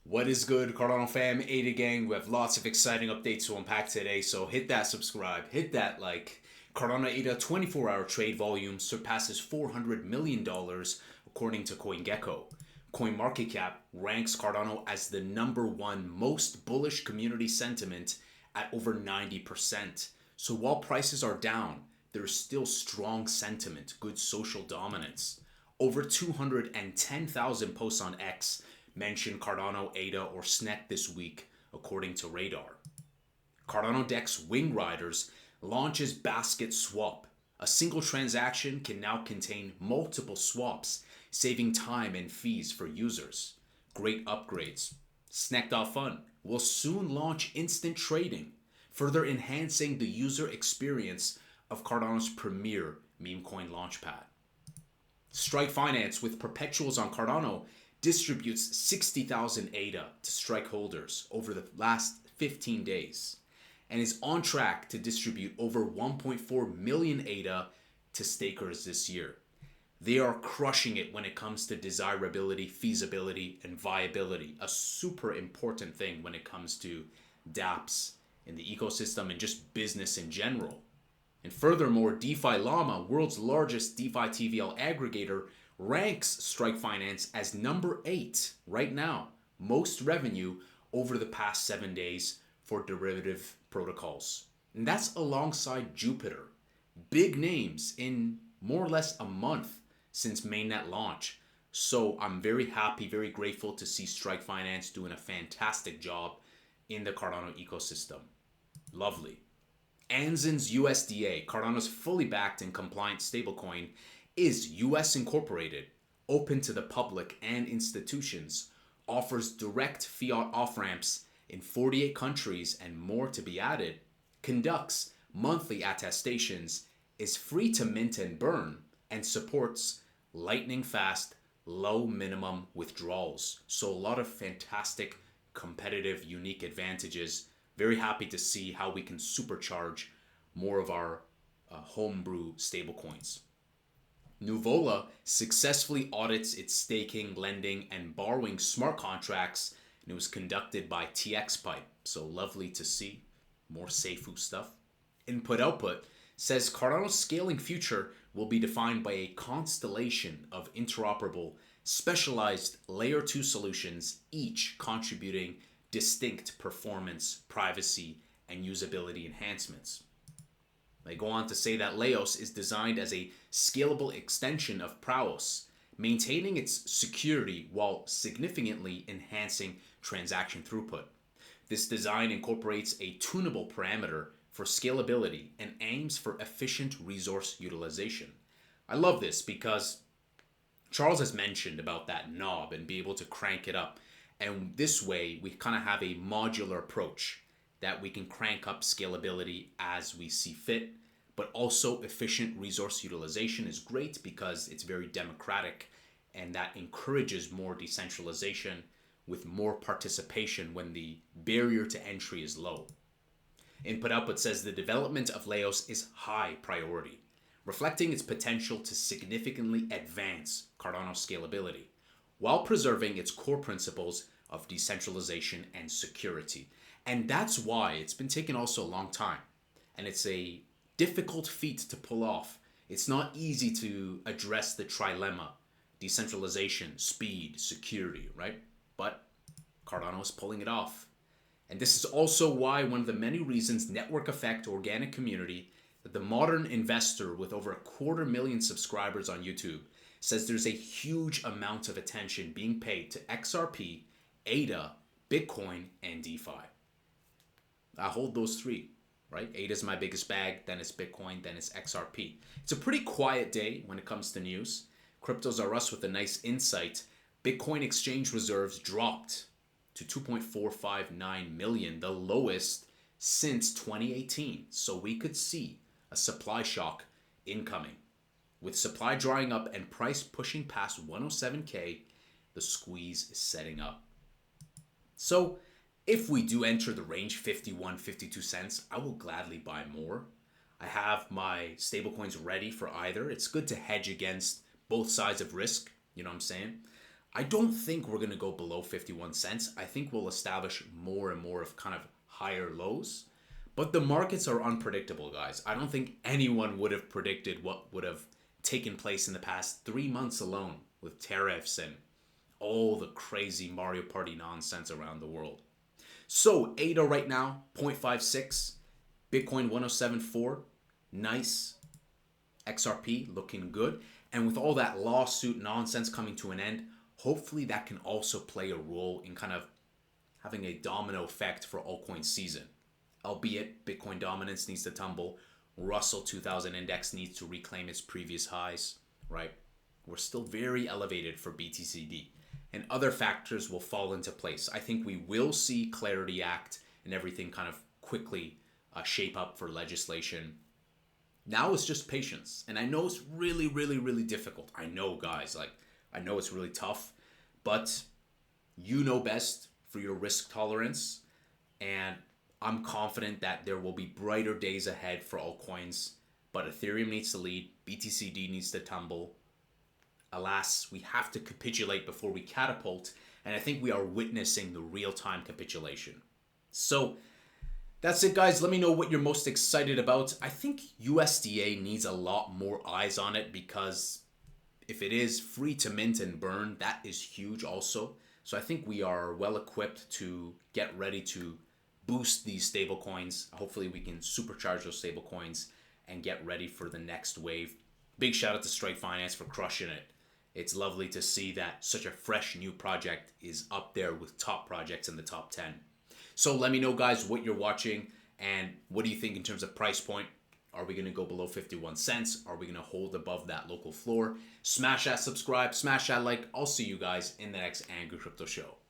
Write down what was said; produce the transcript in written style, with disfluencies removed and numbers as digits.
What is good, Cardano fam, Ada gang? We have lots of exciting updates to unpack today, so hit that subscribe, hit that like. Cardano Ada 24-hour trade volume surpasses $400 million according to CoinGecko. CoinMarketCap ranks Cardano as the number one most bullish community sentiment at over 90%. So while prices are down, there's still strong sentiment, good social dominance. Over 210,000 posts on X mention Cardano, ADA, or SNEC this week, according to Radar. Cardano Dex Wing Riders launches Basket Swap. A single transaction can now contain multiple swaps, saving time and fees for users. Great upgrades. SNEC.fun will soon launch instant trading, further enhancing the user experience of Cardano's premier meme coin launchpad. Strike Finance with perpetuals on Cardano distributes 60,000 ADA to strike holders over the last 15 days and is on track to distribute over 1.4 million ADA to stakers this year. They are crushing it when it comes to desirability, feasibility, and viability, a super important thing when it comes to dApps in the ecosystem and just business in general. And furthermore, DeFi Llama, world's largest DeFi TVL aggregator, ranks Strike Finance as number 8 right now, most revenue over the past 7 days for derivative protocols. And that's alongside Jupiter. Big names in more or less a month since mainnet launch. So I'm very happy, very grateful to see Strike Finance doing a fantastic job in the Cardano ecosystem. Lovely. Anzin's USDA, Cardano's fully backed and compliant stablecoin, is US incorporated, open to the public and institutions, offers direct fiat off-ramps in 48 countries and more to be added, conducts monthly attestations, is free to mint and burn, and supports lightning fast, low minimum withdrawals. So a lot of fantastic, competitive, unique advantages. Very happy to see how we can supercharge more of our homebrew stablecoins. Nuvola successfully audits its staking, lending, and borrowing smart contracts, and it was conducted by TXPipe. So lovely to see. More Seifu stuff. Input Output says Cardano's scaling future will be defined by a constellation of interoperable, specialized Layer 2 solutions, each contributing distinct performance, privacy, and usability enhancements. They go on to say that Laos is designed as a scalable extension of Praos, maintaining its security while significantly enhancing transaction throughput. This design incorporates a tunable parameter for scalability and aims for efficient resource utilization. I love this because Charles has mentioned about that knob and be able to crank it up. And this way, we kind of have a modular approach that we can crank up scalability as we see fit, but also efficient resource utilization is great because it's very democratic and that encourages more decentralization with more participation when the barrier to entry is low. Input Output says the development of Laos is high priority, reflecting its potential to significantly advance Cardano scalability while preserving its core principles of decentralization and security. And that's why it's been taking also a long time. And it's a difficult feat to pull off. It's not easy to address the trilemma: decentralization, speed, security, right? But Cardano is pulling it off. And this is also why one of the many reasons network effect organic community that the modern investor with over 250,000 subscribers on YouTube says there's a huge amount of attention being paid to XRP, ADA, Bitcoin, and DeFi. I hold those three, right? ADA is my biggest bag, then it's Bitcoin, then it's XRP. It's a pretty quiet day when it comes to news. Cryptos are us with a nice insight. Bitcoin exchange reserves dropped to 2.459 million, the lowest since 2018. So we could see a supply shock incoming. With supply drying up and price pushing past 107K, the squeeze is setting up. So if we do enter the range 51, 52 cents, I will gladly buy more. I have my stablecoins ready for either. It's good to hedge against both sides of risk, you know what I'm saying? I don't think we're going to go below 51 cents. I think we'll establish more and more of kind of higher lows. But the markets are unpredictable, guys. I don't think anyone would have predicted what would have taken place in the past 3 months alone with tariffs and all the crazy Mario Party nonsense around the world. So ADA right now, 0.56. Bitcoin 107.4. Nice. XRP looking good. And with all that lawsuit nonsense coming to an end, hopefully that can also play a role in kind of having a domino effect for altcoin season. Albeit Bitcoin dominance needs to tumble, Russell 2000 index needs to reclaim its previous highs, right? We're still very elevated for BTCD, and other factors will fall into place. I think we will see Clarity Act and everything kind of quickly shape up for legislation. Now it's just patience, and I know it's really, really, really difficult. I know, guys, I know it's really tough, but you know best for your risk tolerance, and I'm confident that there will be brighter days ahead for altcoins, but Ethereum needs to lead, BTCD needs to tumble. Alas, we have to capitulate before we catapult, and I think we are witnessing the real-time capitulation. So that's it, guys. Let me know what you're most excited about. I think USDA needs a lot more eyes on it, because if it is free to mint and burn, that is huge also. So I think we are well equipped to get ready to boost these stable coins. Hopefully we can supercharge those stable coins and get ready for the next wave. Big shout out to Strike Finance for crushing it. It's lovely to see that such a fresh new project is up there with top projects in the top 10. So let me know, guys, what you're watching and what do you think in terms of price point. Are we going to go below 51 cents? Are we going to hold above that local floor? Smash that subscribe, smash that like. I'll see you guys in the next Angry Crypto Show.